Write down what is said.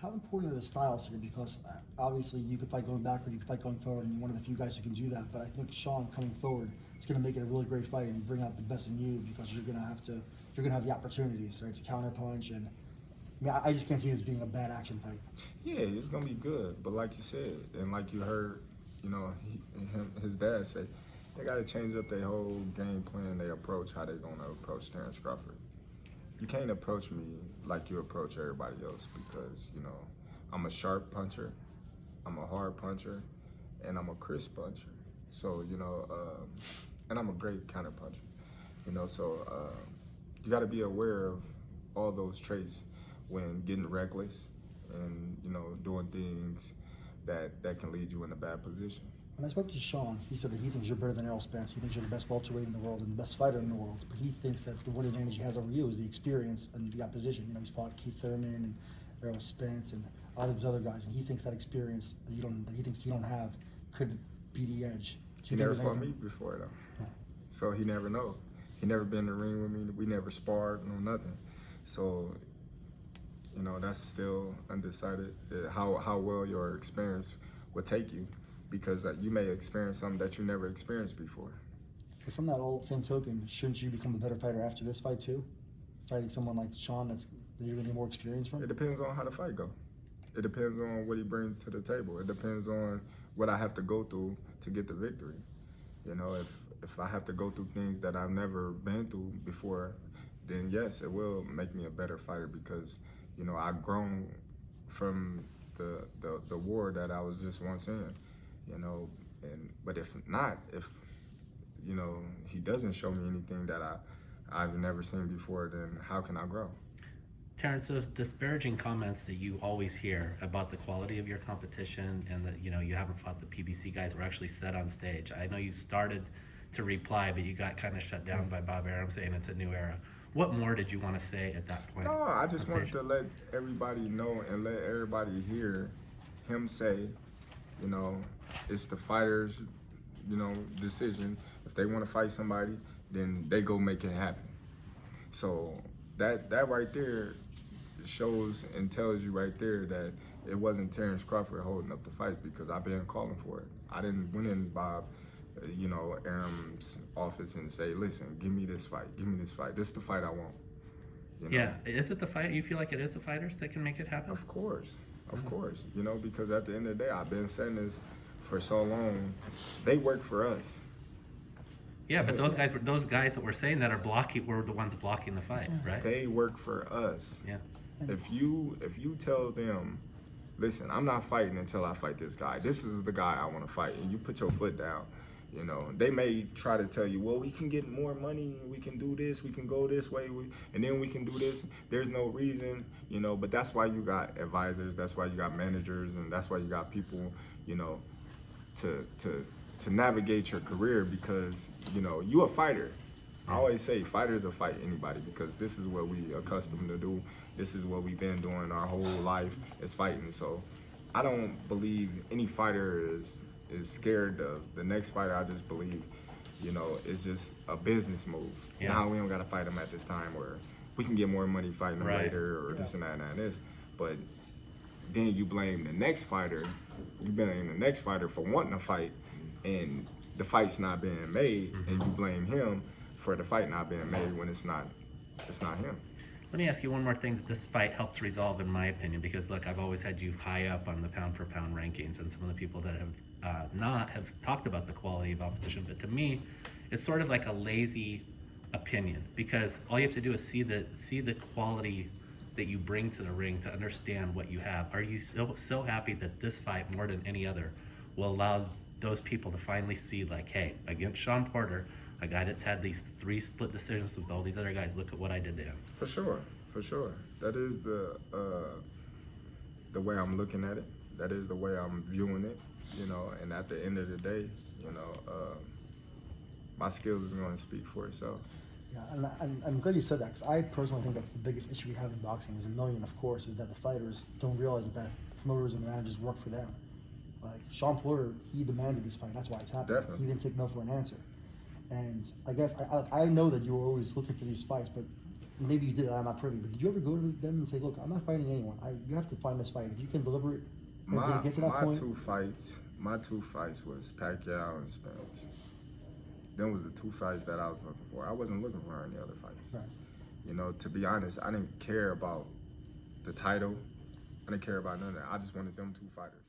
How important are the styles here? Because obviously you could fight going backward, you could fight going forward, and you're one of the few guys who can do that. But I think Shawn coming forward is going to make it a really great fight and bring out the best in you because you're going to have the opportunities, right, to counter punch. And I mean, I just can't see this being a bad action fight. Yeah, it's gonna be good. But like you said, and like you heard, his dad say, they gotta change up their whole game plan, their approach, how they gonna approach Terence Crawford. You can't approach me like you approach everybody else because, I'm a sharp puncher, I'm a hard puncher, and I'm a crisp puncher. So, and I'm a great counter puncher. You got to be aware of all those traits when getting reckless and, doing things that can lead you in a bad position. When I spoke to Shawn, he said that he thinks you're better than Errol Spence. He thinks you're the best welterweight in the world and the best fighter in the world. But he thinks that the one advantage he has over you is the experience and the opposition. He's fought Keith Thurman and Errol Spence and all these other guys, and he thinks that experience that he thinks you don't have could be the edge. He never fought me before though, so he never know. He never been in the ring with me. We never sparred, no nothing. So, that's still undecided how well your experience will take you, because you may experience something that you never experienced before. But from that same token, shouldn't you become a better fighter after this fight too? Fighting someone like Shawn that you're going to get more experience from? It depends on how the fight go. It depends on what he brings to the table. It depends on what I have to go through to get the victory. If I have to go through things that I've never been through before, then yes, it will make me a better fighter because, I've grown from the war that I was just once in, but if not, if he doesn't show me anything that I've never seen before, then how can I grow? Terence, those disparaging comments that you always hear about the quality of your competition and that you haven't fought the PBC guys were actually said on stage. I know you started to reply, but you got kind of shut down by Bob Arum saying it's a new era. What more did you want to say at that point? No, I just wanted to let everybody know and let everybody hear him say, it's the fighter's, decision. If they want to fight somebody, then they go make it happen. So that right there shows and tells you right there that it wasn't Terence Crawford holding up the fights, because I've been calling for it. I didn't went in Bob, Arum's office and say, listen, give me this fight. This is the fight I want. Yeah, is it the fight? You feel like it is the fighters that can make it happen? Of course, because at the end of the day, I've been saying this for so long. They work for us. Yeah, but those guys that were saying that were the ones blocking the fight, right? They work for us. Yeah. If you tell them, listen, I'm not fighting until I fight this guy. This is the guy I want to fight, and you put your foot down. They may try to tell you, well, we can get more money, we can do this, we can go this way, and then we can do this. There's no reason, but that's why you got advisors, that's why you got managers, and that's why you got people, to navigate your career, because, you a fighter. I always say fighters will fight anybody, because this is what we accustomed to do. This is what we've been doing our whole life, is fighting. So I don't believe any fighter is scared of the next fighter. I just believe, it's just a business move. Yeah. Now we don't got to fight them at this time, or we can get more money fighting them later, or this and that and this. But then you blame the next fighter. You blame the next fighter for wanting to fight, and the fight's not being made, and you blame him for the fight not being made when it's not him. Let me ask you one more thing that this fight helps resolve, in my opinion, because look, I've always had you high up on the pound for pound rankings, and some of the people that have talked about the quality of opposition, but to me, it's sort of like a lazy opinion, because all you have to do is see the quality that you bring to the ring to understand what you have. Are you so happy that this fight, more than any other, will allow those people to finally see, like, hey, against Shawn Porter, a guy that's had these 3 split decisions with all these other guys, look at what I did to him. For sure. That is the way I'm looking at it. That is the way I'm viewing it, and at the end of the day, my skills is going to speak for itself. Yeah, and I'm glad you said that, because I personally think that's the biggest issue we have in boxing, is of course, is that the fighters don't realize that the promoters and the managers work for them. Like, Shawn Porter, he demanded this fight. That's why it's happening. Definitely. He didn't take no for an answer. And I guess I know that you were always looking for these fights, but maybe you did it, I'm not privy, but did you ever go to them and say, look, I'm not fighting anyone. You have to find this fight. If you can deliver it and then get to that point. My two fights was Pacquiao and Spence. Them was the two fights that I was looking for. I wasn't looking for any other fights. Right. You know, to be honest, I didn't care about the title. I didn't care about none of that. I just wanted them two fighters.